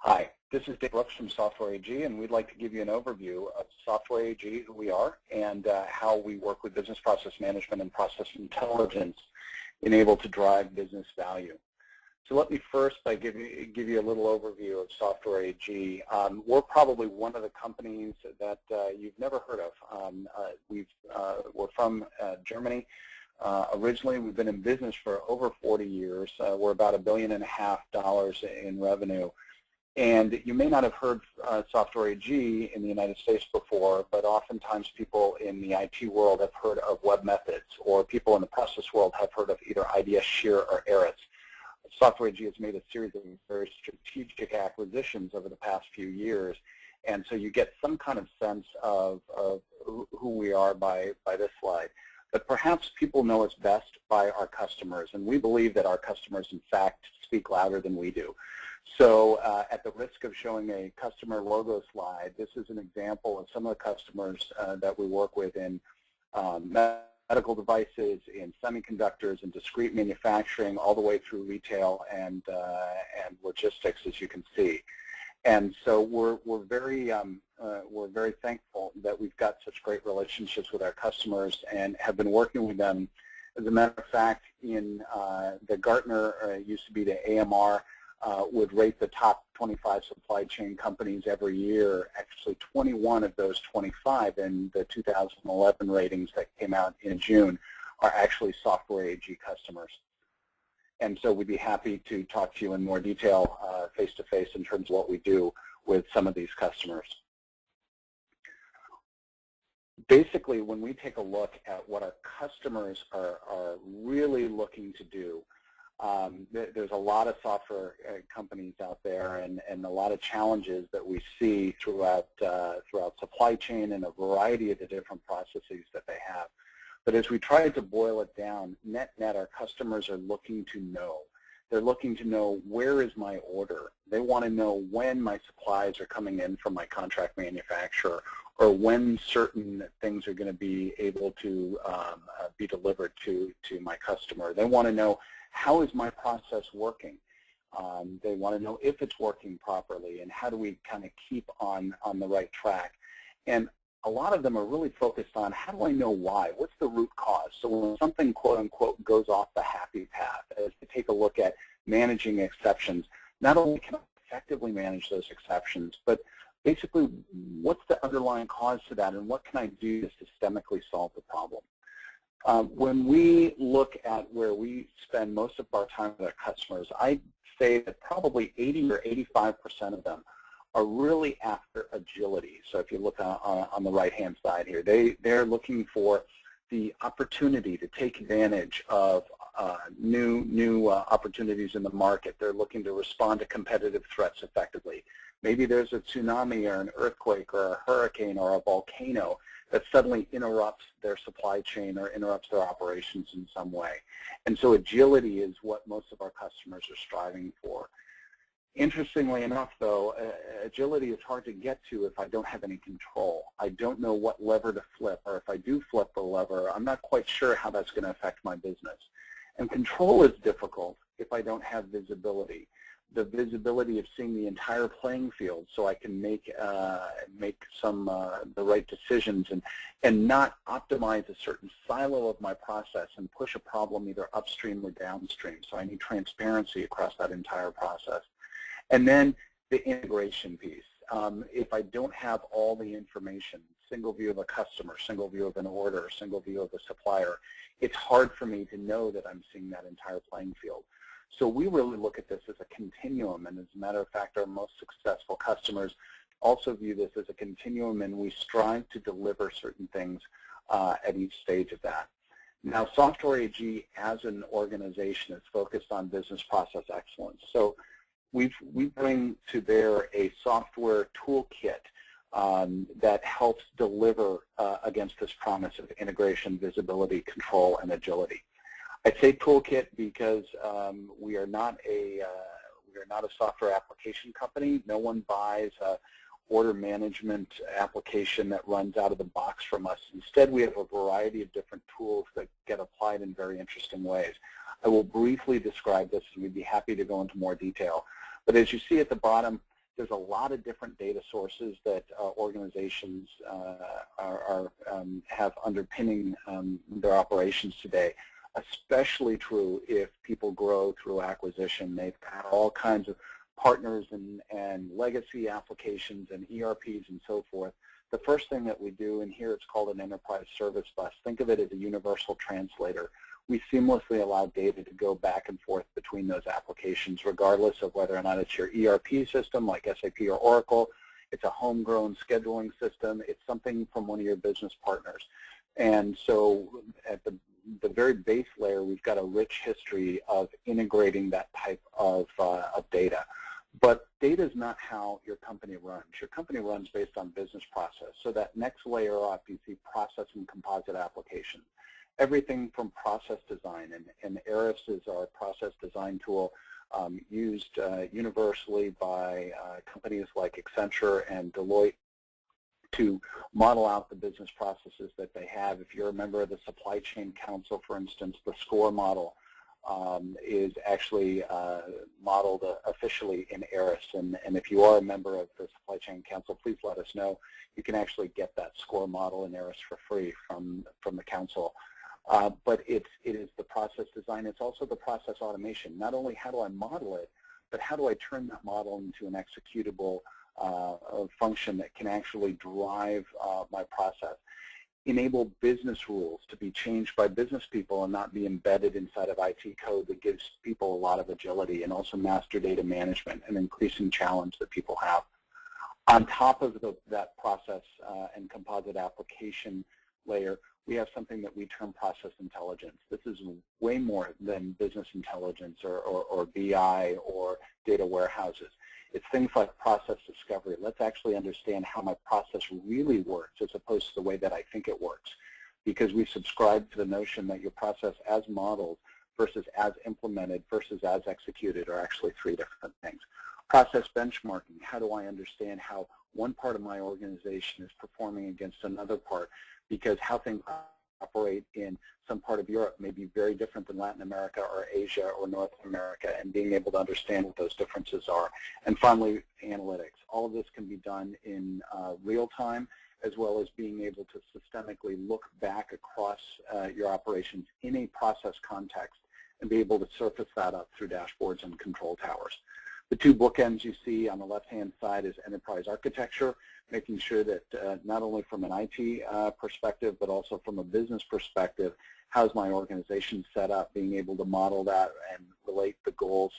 Hi, this is Dave Brooks from Software AG, and we'd like to give you an overview of Software AG, who we are, and how we work with business process management and process intelligence enabled to drive business value. So let me first give you a little overview of Software AG. We're probably one of the companies that you've never heard of. We're from Germany. Originally, we've been in business for over 40 years. We're about $1.5 billion in revenue. And you may not have heard Software AG in the United States before, but oftentimes people in the IT world have heard of web methods, or people in the process world have heard of either IDS, Shear, or Aris. Software AG has made a series of very strategic acquisitions over the past few years, and so you get some kind of sense of who we are by this slide. But perhaps people know us best by our customers, and we believe that our customers, in fact, speak louder than we do. So at the risk of showing a customer logo slide, this is an example of some of the customers that we work with in medical devices, in semiconductors, and discrete manufacturing, all the way through retail and logistics, as you can see. And so we're very thankful that we've got such great relationships with our customers and have been working with them. As a matter of fact, in the Gartner, used to be the AMR, would rate the top 25 supply chain companies every year. Actually, 21 of those 25 in the 2011 ratings that came out in June are actually Software AG customers. And so we'd be happy to talk to you in more detail face-to-face in terms of what we do with some of these customers. Basically, when we take a look at what our customers are really looking to do, there's a lot of software companies out there and a lot of challenges that we see throughout supply chain and a variety of the different processes that they have. But as we try to boil it down, net-net, our customers are looking to know. They're looking to know, where is my order? They want to know when my supplies are coming in from my contract manufacturer, or when certain things are going to be able to be delivered to my customer. They want to know, how is my process working? They want to know if it's working properly, and how do we kind of keep on the right track. And a lot of them are really focused on, how do I know why? What's the root cause? So when something, quote unquote, goes off the happy path, as they take a look at managing exceptions, not only can I effectively manage those exceptions, but basically, what's the underlying cause to that, and what can I do to systemically solve the problem? When we look at where we spend most of our time with our customers, I'd say that probably 80 or 85% of them are really after agility. So if you look on the right-hand side here, they're looking for the opportunity to take advantage of new opportunities in the market. They're looking to respond to competitive threats effectively. Maybe there's a tsunami or an earthquake or a hurricane or a volcano that suddenly interrupts their supply chain or interrupts their operations in some way. And so agility is what most of our customers are striving for. Interestingly enough, though, agility is hard to get to if I don't have any control. I don't know what lever to flip, or if I do flip the lever, I'm not quite sure how that's going to affect my business. And control is difficult if I don't have visibility. The visibility of seeing the entire playing field, so I can make the right decisions and not optimize a certain silo of my process and push a problem either upstream or downstream. So I need transparency across that entire process. And then the integration piece. If I don't have all the information, single view of a customer, single view of an order, single view of a supplier, it's hard for me to know that I'm seeing that entire playing field. So we really look at this as a continuum, and as a matter of fact, our most successful customers also view this as a continuum, and we strive to deliver certain things at each stage of that. Now, Software AG as an organization is focused on business process excellence. So we bring to bear a software toolkit that helps deliver against this promise of integration, visibility, control, and agility. I say toolkit because we are not a software application company. No one buys a order management application that runs out of the box from us. Instead, we have a variety of different tools that get applied in very interesting ways. I will briefly describe this, and we'd be happy to go into more detail. But as you see at the bottom, There's a lot of different data sources that organizations have underpinning their operations today. Especially true if people grow through acquisition. They've got all kinds of partners and legacy applications and ERPs and so forth. The first thing that we do, and here it's called an enterprise service bus, think of it as a universal translator. We seamlessly allow data to go back and forth between those applications, regardless of whether or not it's your ERP system like SAP or Oracle, it's a homegrown scheduling system, it's something from one of your business partners. And so at the very base layer, we've got a rich history of integrating that type of data. But data is not how your company runs. Your company runs based on business process. So that next layer up, you see process and composite applications. Everything from process design, and ARIS is our process design tool used universally by companies like Accenture and Deloitte to model out the business processes that they have. If you're a member of the Supply Chain Council, for instance, the SCORE model is actually modeled officially in ARIS. And if you are a member of the Supply Chain Council, please let us know. You can actually get that SCORE model in ARIS for free from the council. But it is the process design. It's also the process automation. Not only how do I model it, but how do I turn that model into an executable function that can actually drive my process. Enable business rules to be changed by business people and not be embedded inside of IT code that gives people a lot of agility, and also master data management, an increasing challenge that people have. On top of that process and composite application layer, we have something that we term process intelligence. This is way more than business intelligence or BI or data warehouses. It's things like process discovery. Let's actually understand how my process really works as opposed to the way that I think it works, because we subscribe to the notion that your process as modeled versus as implemented versus as executed are actually three different things. Process benchmarking. How do I understand how one part of my organization is performing against another part? Because how things operate in some part of Europe may be very different than Latin America or Asia or North America, and being able to understand what those differences are. And finally, analytics. All of this can be done in real time, as well as being able to systemically look back across your operations in a process context and be able to surface that up through dashboards and control towers. The two bookends you see on the left-hand side is enterprise architecture, making sure that not only from an IT perspective, but also from a business perspective, how's my organization set up, being able to model that and relate the goals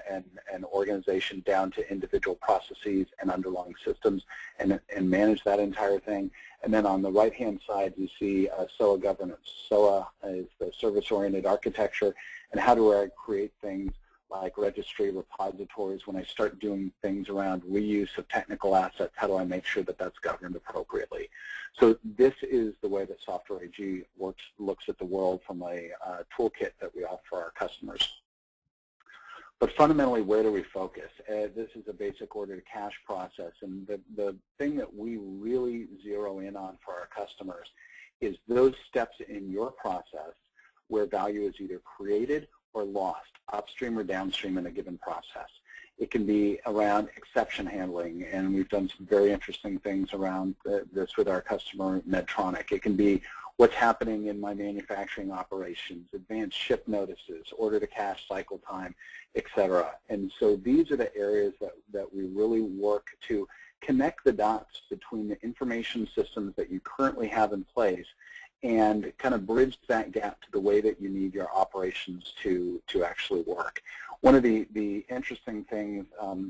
and organization down to individual processes and underlying systems and manage that entire thing. And then on the right-hand side, you see SOA governance. SOA is the service-oriented architecture, and how do I create things like registry repositories. When I start doing things around reuse of technical assets, how do I make sure that that's governed appropriately? So this is the way that Software AG looks at the world from a toolkit that we offer our customers. But fundamentally, where do we focus? This is a basic order-to-cash process, and the thing that we really zero in on for our customers is those steps in your process where value is either created or lost, upstream or downstream in a given process. It can be around exception handling, and we've done some very interesting things around this with our customer Medtronic. It can be what's happening in my manufacturing operations, advanced ship notices, order-to-cash cycle time, etc. And so these are the areas that we really work to connect the dots between the information systems that you currently have in place and kind of bridge that gap to the way that you need your operations to actually work. One of the interesting things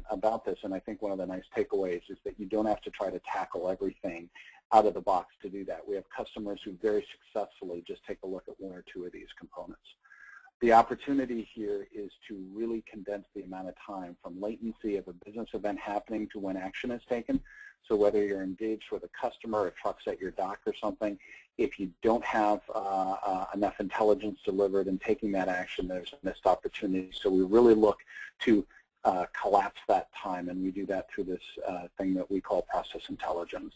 about this, and I think one of the nice takeaways, is that you don't have to try to tackle everything out of the box to do that. We have customers who very successfully just take a look at one or two of these components. The opportunity here is to really condense the amount of time from latency of a business event happening to when action is taken. So whether you're engaged with a customer, a truck's at your dock or something, if you don't have enough intelligence delivered in taking that action, there's a missed opportunity. So we really look to collapse that time, and we do that through this thing that we call process intelligence.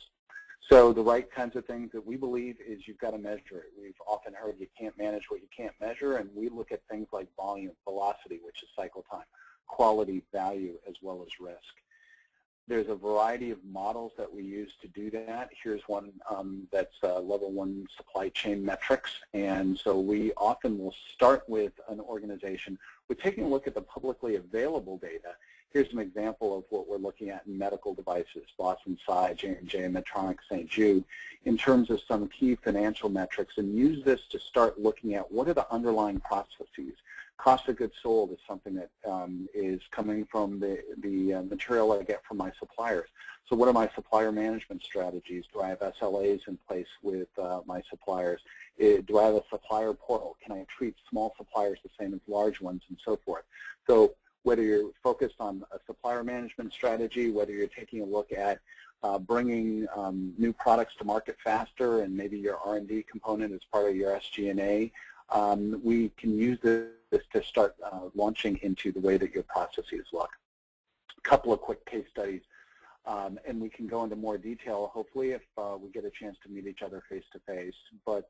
So the right kinds of things that we believe is you've got to measure it. We've often heard you can't manage what you can't measure, and we look at things like volume, velocity, which is cycle time, quality, value, as well as risk. There's a variety of models that we use to do that. Here's one that's level 1 supply chain metrics. And so we often will start with an organization. We're taking a look at the publicly available data. Here's an example of what we're looking at in medical devices, Boston Sci, J&J, Medtronic, St. Jude, in terms of some key financial metrics, and use this to start looking at what are the underlying processes. Cost of goods sold is something that is coming from the material I get from my suppliers. So what are my supplier management strategies? Do I have SLAs in place with my suppliers? Do I have a supplier portal? Can I treat small suppliers the same as large ones, and so forth? So whether you're focused on a supplier management strategy, whether you're taking a look at bringing new products to market faster, and maybe your R&D component is part of your SG&A, we can use this to start launching into the way that your processes look. A couple of quick case studies, and we can go into more detail, hopefully, if we get a chance to meet each other face-to-face. But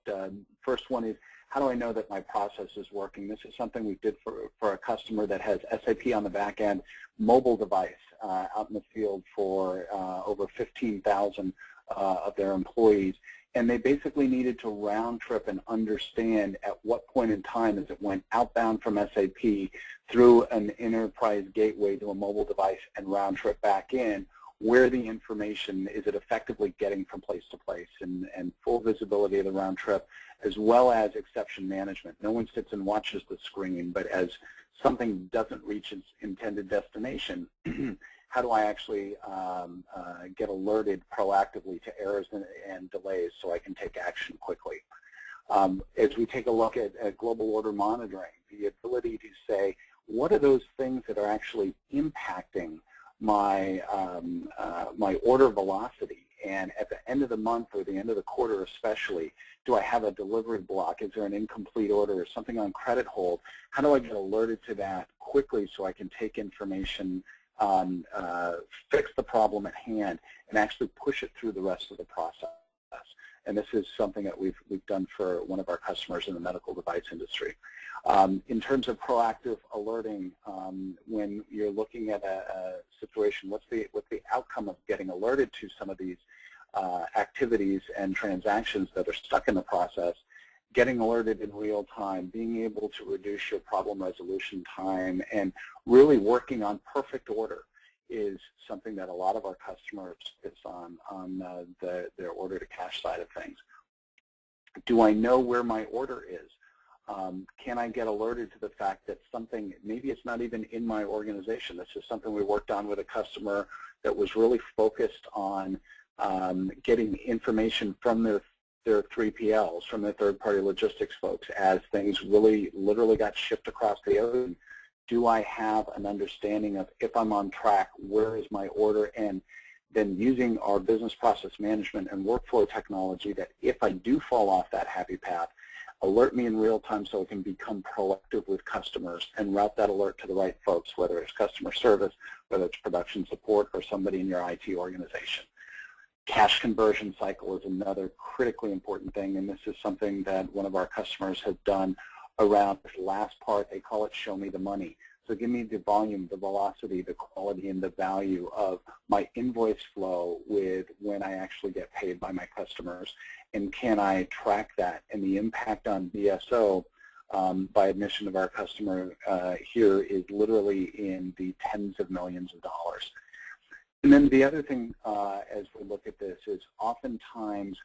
first one is, how do I know that my process is working? This is something we did for a customer that has SAP on the back end, mobile device out in the field for over 15,000 of their employees. And they basically needed to round trip and understand at what point in time as it went outbound from SAP through an enterprise gateway to a mobile device and round trip back in, where the information is it effectively getting from place to place, and full visibility of the round trip, as well as exception management. No one sits and watches the screen, but as something doesn't reach its intended destination, how do I actually get alerted proactively to errors and delays so I can take action quickly? As we take a look at global order monitoring, the ability to say, what are those things that are actually impacting my my order velocity? And at the end of the month or the end of the quarter especially, do I have a delivery block? Is there an incomplete order or something on credit hold? How do I get alerted to that quickly so I can take information, fix the problem at hand, and actually push it through the rest of the process? And this is something that we've done for one of our customers in the medical device industry. In terms of proactive alerting, when you're looking at a situation, what's the outcome of getting alerted to some of these activities and transactions that are stuck in the process? Getting alerted in real time, being able to reduce your problem resolution time, and really working on perfect order is something that a lot of our customers focus on their order to cash side of things. Do I know where my order is? Can I get alerted to the fact that something, maybe it's not even in my organization. This is something we worked on with a customer that was really focused on getting information from their 3PLs, from their third-party logistics folks, as things really literally got shipped across the ocean. Do I have an understanding of, if I'm on track, where is my order? And then using our business process management and workflow technology, that if I do fall off that happy path, alert me in real time so I can become proactive with customers and route that alert to the right folks, whether it's customer service, whether it's production support, or somebody in your IT organization. Cash conversion cycle is another critically important thing, and this is something that one of our customers has done around this last part. They call it show me the money. So give me the volume, the velocity, the quality, and the value of my invoice flow with when I actually get paid by my customers, and can I track that? And the impact on DSO, by admission of our customer here, is literally in the tens of millions of dollars. And then the other thing as we look at this is, oftentimes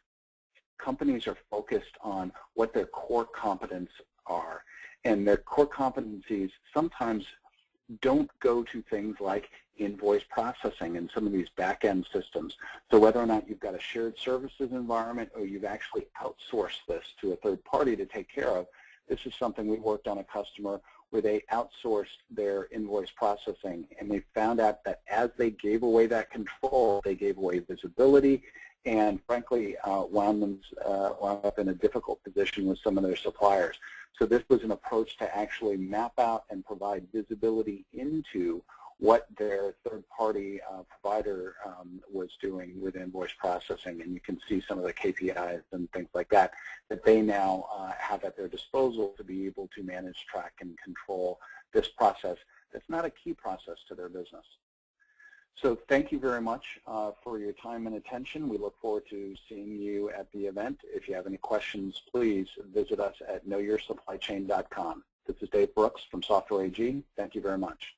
companies are focused on what their core competence are, and their core competencies sometimes don't go to things like invoice processing and some of these back-end systems. So whether or not you've got a shared services environment or you've actually outsourced this to a third party to take care of, this is something we worked on a customer where they outsourced their invoice processing, and they found out that as they gave away that control, they gave away visibility, and frankly wound up in a difficult position with some of their suppliers. So this was an approach to actually map out and provide visibility into what their third-party provider was doing with invoice processing, and you can see some of the KPIs and things like that that they now have at their disposal to be able to manage, track, and control this process that's not a key process to their business. So thank you very much for your time and attention. We look forward to seeing you at the event. If you have any questions, please visit us at knowyoursupplychain.com. This is Dave Brooks from Software AG. Thank you very much.